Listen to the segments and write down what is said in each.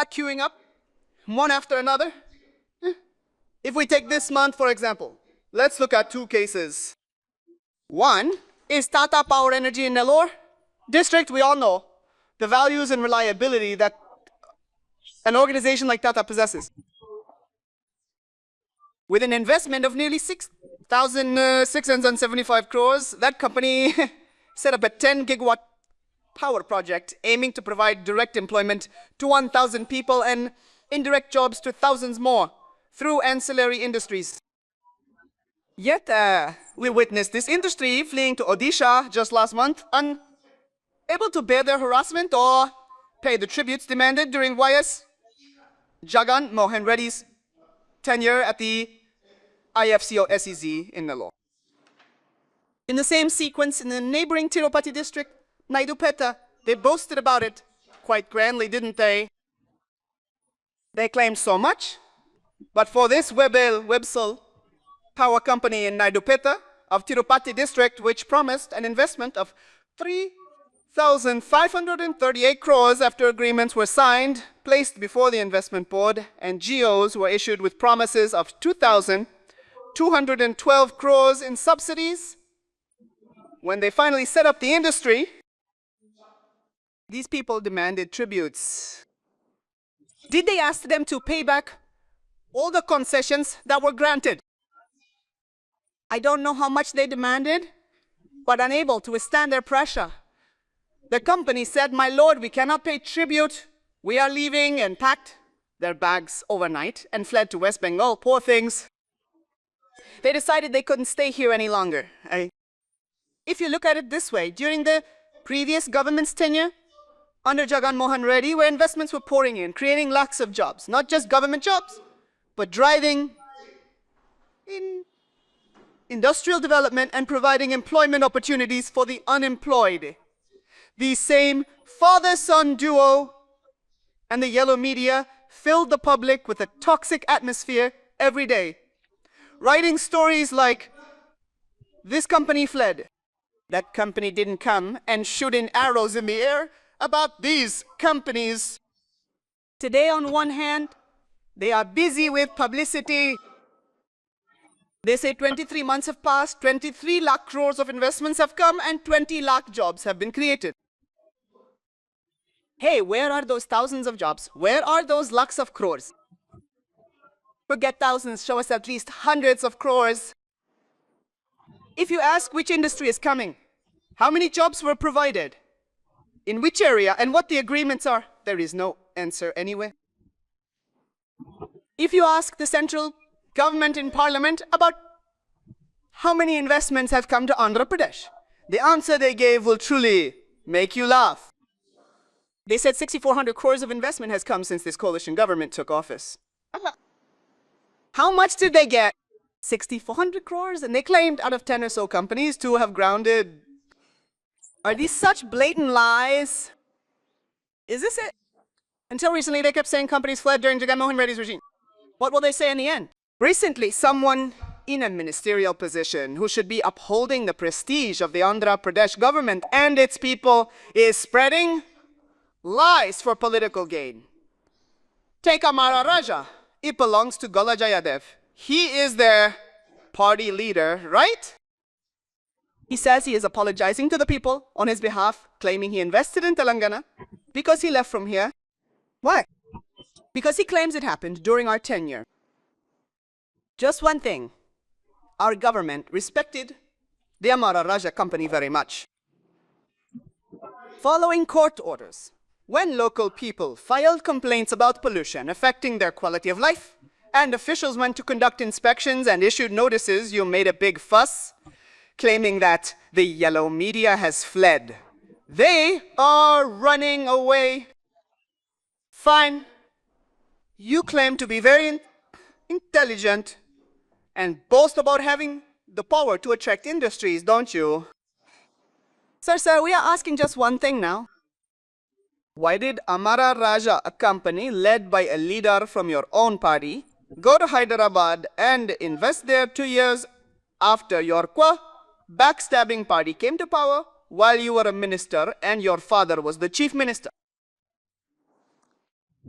start queuing up, one after another. If we take this month, for example, let's look at two cases. One is Tata Power Energy in Nellore district. We all know the values and reliability that an organization like Tata possesses. With an investment of nearly 6,675 crores, that company set up a 10 gigawatt power project aiming to provide direct employment to 1,000 people and indirect jobs to thousands more through ancillary industries. Yet, we witnessed this industry fleeing to Odisha just last month, unable to bear their harassment or pay the tributes demanded during YS Jagan Mohan Reddy's tenure at the IFCO SEZ in Nellore. In the same sequence, in the neighboring Tirupati district, Naidupeta, they boasted about it quite grandly, didn't they? They claimed so much, but for this Websol power company in Naidupeta of Tirupati district, which promised an investment of 3,538 crores after agreements were signed, placed before the investment board, and GOs were issued with promises of 2,212 crores in subsidies. When they finally set up the industry, these people demanded tributes. Did they ask them to pay back all the concessions that were granted? I don't know how much they demanded, but unable to withstand their pressure, the company said, "My lord, we cannot pay tribute. We are leaving," and packed their bags overnight and fled to West Bengal. Poor things. They decided they couldn't stay here any longer. If you look at it this way, during the previous government's tenure, under Jagan Mohan Reddy, where investments were pouring in, creating lakhs of jobs, not just government jobs, but driving in industrial development and providing employment opportunities for the unemployed. The same father-son duo and the yellow media filled the public with a toxic atmosphere every day, writing stories like, "This company fled, that company didn't come," and shooting arrows in the air about these companies. Today, on one hand, they are busy with publicity. They say 23 months have passed, 23 lakh crores of investments have come, and 20 lakh jobs have been created. Hey, where are those thousands of jobs? Where are those lakhs of crores? Forget thousands, show us at least hundreds of crores. If you ask which industry is coming, how many jobs were provided, in which area, and what the agreements are, there is no answer anyway. If you ask the central government in parliament about how many investments have come to Andhra Pradesh, the answer they gave will truly make you laugh. They said 6,400 crores of investment has come since this coalition government took office. How much did they get? 6,400 crores? And they claimed out of 10 or so companies, 2 have grounded. Are these such blatant lies? Is this it? Until recently, they kept saying companies fled during Jagan Mohan Reddy's regime. What will they say in the end? Recently, someone in a ministerial position who should be upholding the prestige of the Andhra Pradesh government and its people is spreading lies for political gain. Take Amara Raja. It belongs to Gala Jayadev. He is their party leader, right? He says he is apologizing to the people on his behalf, claiming he invested in Telangana because he left from here. Why? Because he claims it happened during our tenure. Just one thing. Our government respected the Amara Raja company very much. Following court orders, when local people filed complaints about pollution affecting their quality of life, and officials went to conduct inspections and issued notices, you made a big fuss, claiming that the yellow media has fled. They are running away. Fine. You claim to be very intelligent and boast about having the power to attract industries, don't you? Sir, we are asking just one thing now. Why did Amara Raja, a company led by a leader from your own party, go to Hyderabad and invest there 2 years after your backstabbing party came to power while you were a minister and your father was the chief minister?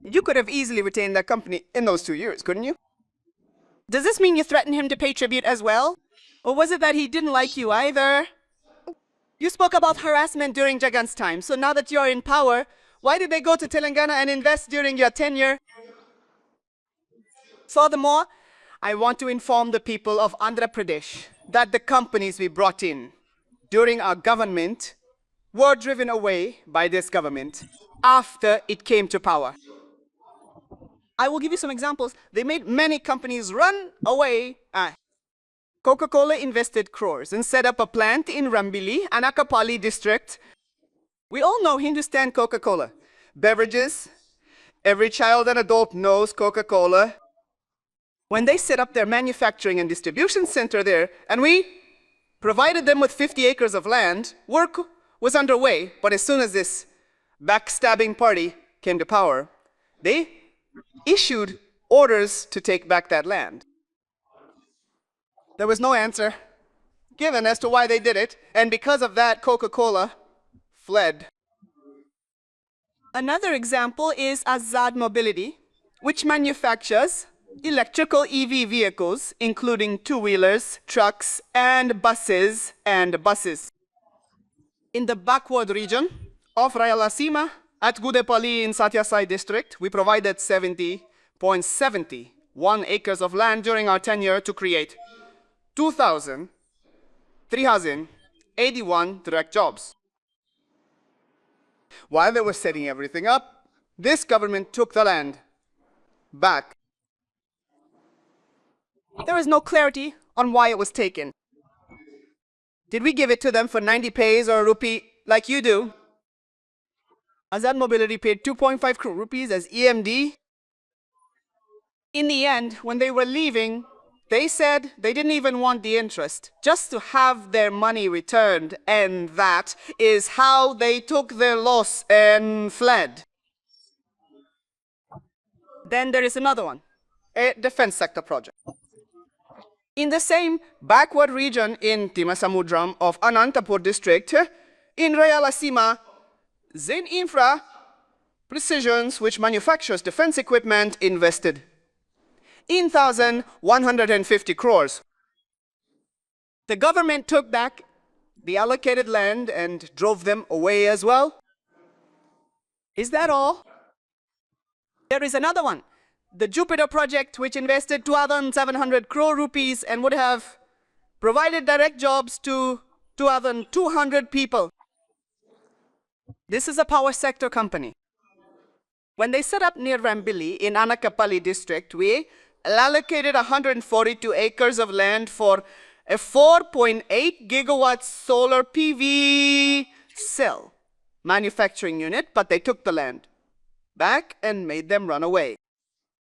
You could have easily retained that company in those 2 years, couldn't you? Does this mean you threatened him to pay tribute as well? Or was it that he didn't like you either? You spoke about harassment during Jagan's time, so now that you're in power, why did they go to Telangana and invest during your tenure? Furthermore, I want to inform the people of Andhra Pradesh that the companies we brought in during our government were driven away by this government after it came to power. I will give you some examples. They made many companies run away. Coca-Cola invested crores and set up a plant in Rambili, Anakapali district. We all know Hindustan Coca-Cola. Beverages. Every child and adult knows Coca-Cola. When they set up their manufacturing and distribution center there, and we provided them with 50 acres of land, work was underway, but as soon as this backstabbing party came to power, they issued orders to take back that land. There was no answer given as to why they did it, and because of that, Coca-Cola fled. Another example is Azad Mobility, which manufactures electrical EV vehicles, including two-wheelers, trucks, and buses. In the backward region of Rayalaseema, at Gudepalli in Satyasai district, we provided 70.71 acres of land during our tenure to create 2,381 direct jobs. While they were setting everything up, this government took the land back. There is no clarity on why it was taken. Did we give it to them for 90 paise or a rupee like you do? Azad Mobility paid 2.5 crore rupees as EMD. In the end, when they were leaving, they said they didn't even want the interest, just to have their money returned, and that is how they took their loss and fled. Then there is another one, a defense sector project. In the same backward region in Timasamudram of Anantapur district, in Rayalaseema, Zen Infra Precisions, which manufactures defense equipment, invested in 1,150 crores. The government took back the allocated land and drove them away as well. Is that all? There is another one, the Jupiter project, which invested 2,700 crore rupees and would have provided direct jobs to 2,200 people. This is a power sector company. When they set up near Rambili in Anakapalli district, we allocated 142 acres of land for a 4.8 gigawatt solar PV cell manufacturing unit, but they took the land back and made them run away.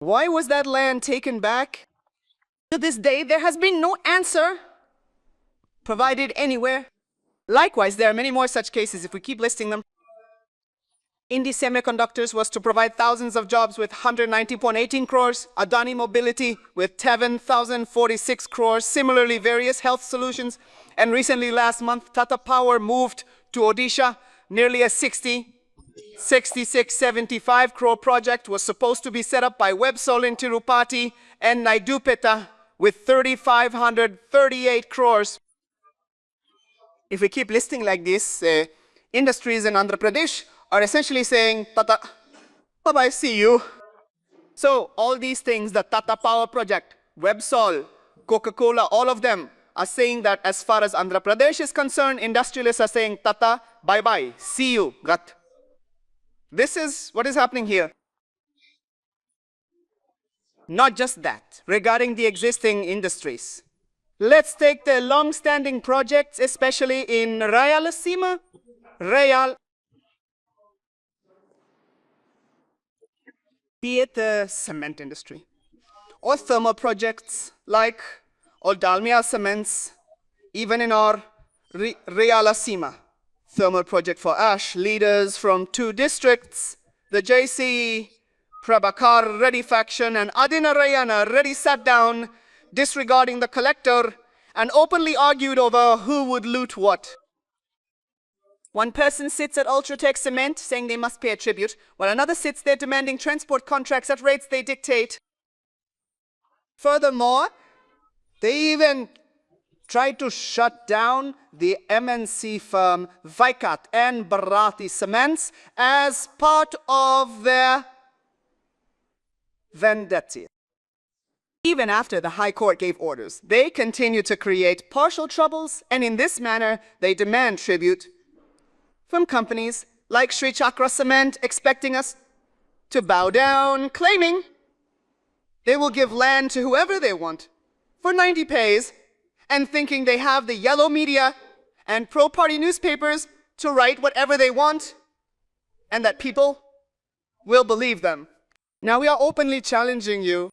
Why was that land taken back? To this day, there has been no answer provided anywhere. Likewise, there are many more such cases if we keep listing them. Indie Semiconductors was to provide thousands of jobs with 190.18 crores. Adani Mobility with 10,046 crores. Similarly, various health solutions. And recently, last month, Tata Power moved to Odisha. Nearly a 66-75 crore project was supposed to be set up by Websol in Tirupati and Naidupeta with 3,538 crores. If we keep listing like this, industries in Andhra Pradesh are essentially saying, Tata, bye-bye, see you. So all these things, the Tata Power project, Websol, Coca-Cola, all of them are saying that as far as Andhra Pradesh is concerned, industrialists are saying, Tata, bye-bye, see you, Gat. This is what is happening here. Not just that, regarding the existing industries. Let's take the long-standing projects, especially in Rayalaseema, be it the cement industry or thermal projects like Dalmia Cements, even in our Rayalaseema thermal project for ash, leaders from 2 districts, the JC Prabhakar Reddy faction and Adinarayana Reddy sat down, disregarding the collector, and openly argued over who would loot what. One person sits at Ultratech Cement saying they must pay a tribute, while another sits there demanding transport contracts at rates they dictate. Furthermore, they even tried to shut down the MNC firm Vicat and Bharati Cements as part of their vendetta. Even after the High Court gave orders, they continue to create partial troubles, and in this manner, they demand tribute from companies like Sri Chakra Cement, expecting us to bow down, claiming they will give land to whoever they want for 90 pays, and thinking they have the yellow media and pro-party newspapers to write whatever they want, and that people will believe them. Now we are openly challenging you.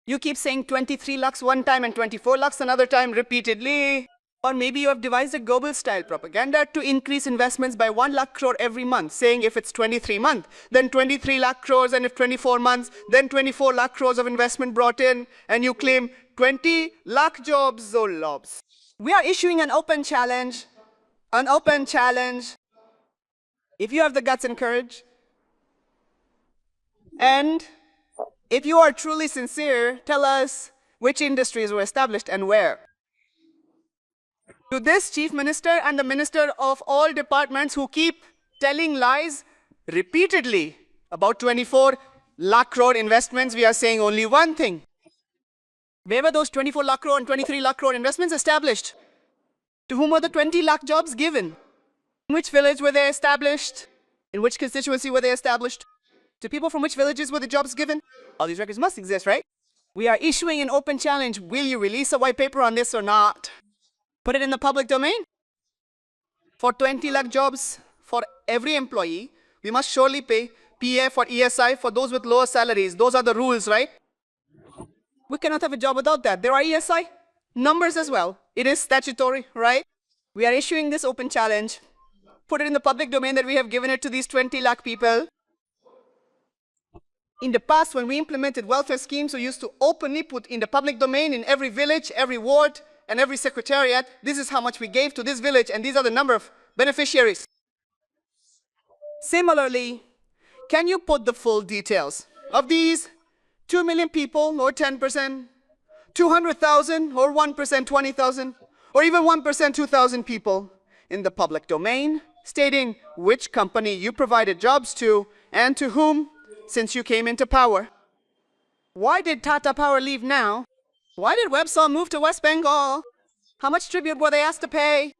You keep saying 23 lakhs one time and 24 lakhs another time repeatedly. Or maybe you have devised a Goebbels-style propaganda to increase investments by 1 lakh crore every month, saying if it's 23 months, then 23 lakh crores, and if 24 months, then 24 lakh crores of investment brought in, and you claim 20 lakh jobs or lobs. We are issuing an open challenge. An open challenge. If you have the guts and courage, and if you are truly sincere, tell us which industries were established and where. To this Chief Minister and the Minister of all departments who keep telling lies repeatedly about 24 lakh crore investments, we are saying only one thing. Where were those 24 lakh crore and 23 lakh crore investments established? To whom were the 20 lakh jobs given? In which village were they established? In which constituency were they established? To people from which villages were the jobs given? All these records must exist, right? We are issuing an open challenge. Will you release a white paper on this or not? Put it in the public domain. For 20 lakh jobs for every employee, we must surely pay PF or ESI for those with lower salaries. Those are the rules, right? We cannot have a job without that. There are ESI numbers as well. It is statutory, right? We are issuing this open challenge. Put it in the public domain that we have given it to these 20 lakh people. In the past, when we implemented welfare schemes, we used to openly put in the public domain in every village, every ward, and every secretariat, this is how much we gave to this village, and these are the number of beneficiaries. Similarly, can you put the full details of these 2 million people, or 10%, 200,000, or 1%, 20,000, or even 1%, 2,000 people in the public domain, stating which company you provided jobs to and to whom since you came into power? Why did Tata Power leave now? Why did Websol move to West Bengal? How much tribute were they asked to pay?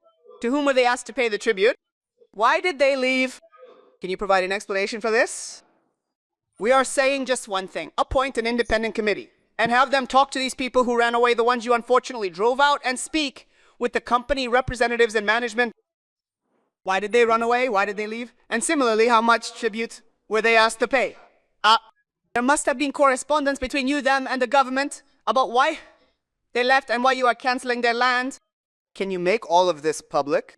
To whom were they asked to pay the tribute? Why did they leave? Can you provide an explanation for this? We are saying just one thing. Appoint an independent committee and have them talk to these people who ran away, the ones you unfortunately drove out, and speak with the company representatives and management. Why did they run away? Why did they leave? And similarly, how much tribute were they asked to pay? There must have been correspondence between you, them, and the government about why they left and why you are cancelling their land. Can you make all of this public?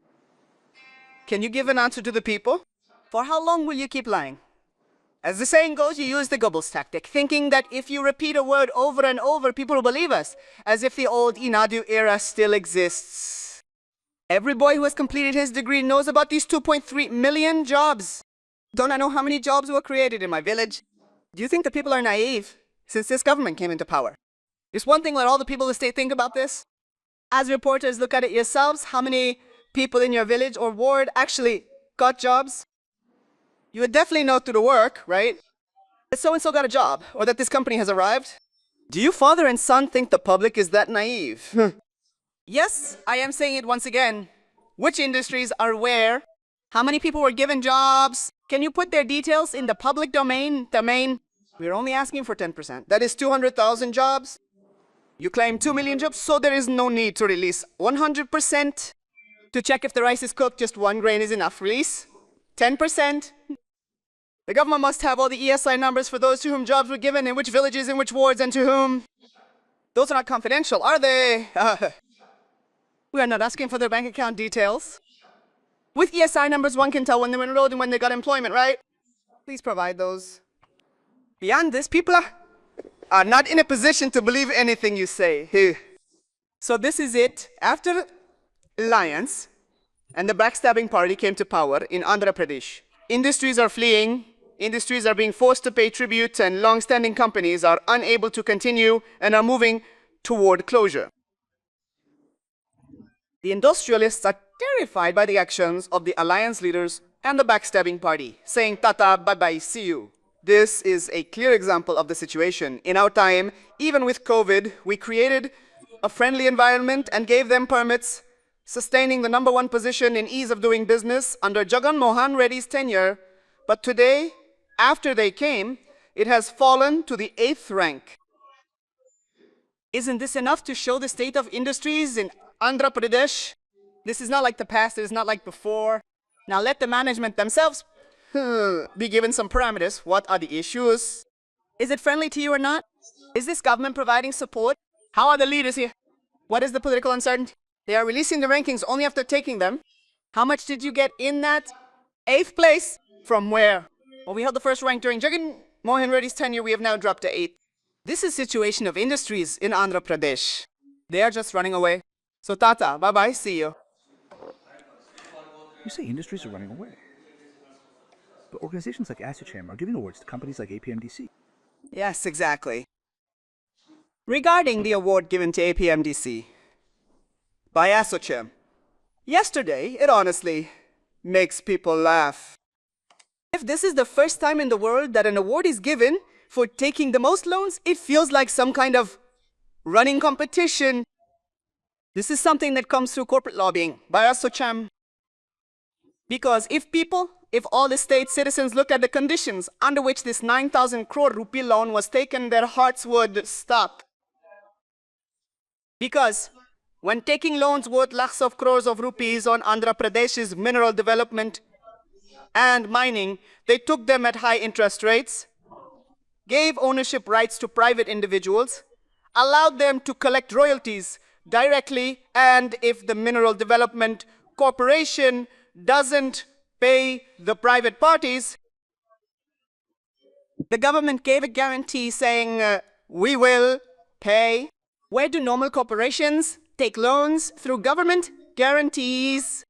Can you give an answer to the people? For how long will you keep lying? As the saying goes, you use the Goebbels tactic, thinking that if you repeat a word over and over, people will believe us, as if the old Inadu era still exists. Every boy who has completed his degree knows about these 2.3 million jobs. Don't I know how many jobs were created in my village? Do you think the people are naive since this government came into power? Just one thing, let all the people of the state think about this. As reporters, look at it yourselves. How many people in your village or ward actually got jobs? You would definitely know through the work, right? That so-and-so got a job, or that this company has arrived. Do you father and son think the public is that naive? Yes, I am saying it once again. Which industries are where? How many people were given jobs? Can you put their details in the public domain? We're only asking for 10%. That is 200,000 jobs. You claim 2 million jobs, so there is no need to release 100%. To check if the rice is cooked, just 1 grain is enough. Release 10%. The government must have all the ESI numbers for those to whom jobs were given, in which villages, in which wards, and to whom. Those are not confidential, are they? We are not asking for their bank account details. With ESI numbers, one can tell when they were enrolled and when they got employment, right? Please provide those. Beyond this, people are not in a position to believe anything you say. So this is it. After alliance, and the backstabbing party came to power in Andhra Pradesh. Industries are fleeing, industries are being forced to pay tribute, and long-standing companies are unable to continue and are moving toward closure. The industrialists are terrified by the actions of the alliance leaders and the backstabbing party, saying "Tata, bye-bye, see you." This is a clear example of the situation. In our time, even with COVID, we created a friendly environment and gave them permits, sustaining the #1 position in ease of doing business under Jagan Mohan Reddy's tenure. But today, after they came, it has fallen to the 8th rank. Isn't this enough to show the state of industries in Andhra Pradesh? This is not like the past, it is not like before. Now let the management themselves be given some parameters. What are the issues? Is it friendly to you or not? Is this government providing support? How are the leaders here? What is the political uncertainty? They are releasing the rankings only after taking them. How much did you get in that 8th place? From where? Well, we held the first rank during Jagan Mohan Reddy's tenure. We have now dropped to 8th. This is the situation of industries in Andhra Pradesh. They are just running away. So Tata, bye-bye, see you. You say industries are running away. But organizations like ASSOCHAM are giving awards to companies like APMDC. Yes, exactly. Regarding the award given to APMDC by ASSOCHAM, yesterday, it honestly makes people laugh. If this is the first time in the world that an award is given for taking the most loans, it feels like some kind of running competition. This is something that comes through corporate lobbying by ASSOCHAM. Because if all the state citizens looked at the conditions under which this 9,000 crore rupee loan was taken, their hearts would stop. Because when taking loans worth lakhs of crores of rupees on Andhra Pradesh's mineral development and mining, they took them at high interest rates, gave ownership rights to private individuals, allowed them to collect royalties directly, and if the Mineral Development Corporation doesn't pay the private parties, the government gave a guarantee saying, we will pay. Where do normal corporations take loans? Through government guarantees.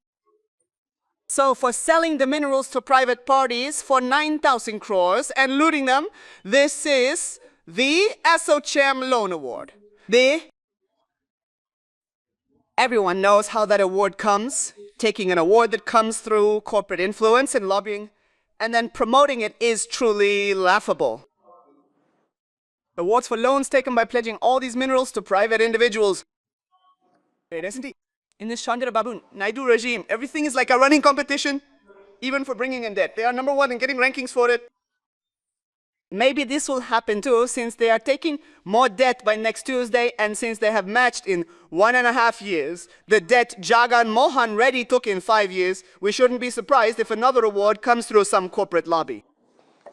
So for selling the minerals to private parties for 9,000 crores and looting them, this is the ASSOCHAM Loan Award. Everyone knows how that award comes. Taking an award that comes through corporate influence and lobbying, and then promoting it is truly laughable. Awards for loans taken by pledging all these minerals to private individuals. Isn't it? In this Chandra Babu Naidu regime, everything is like a running competition, even for bringing in debt. They are #1 and getting rankings for it. Maybe this will happen too, since they are taking more debt by next Tuesday, and since they have matched in 1.5 years the debt Jagan Mohan Reddy took in 5 years, we shouldn't be surprised if another award comes through some corporate lobby.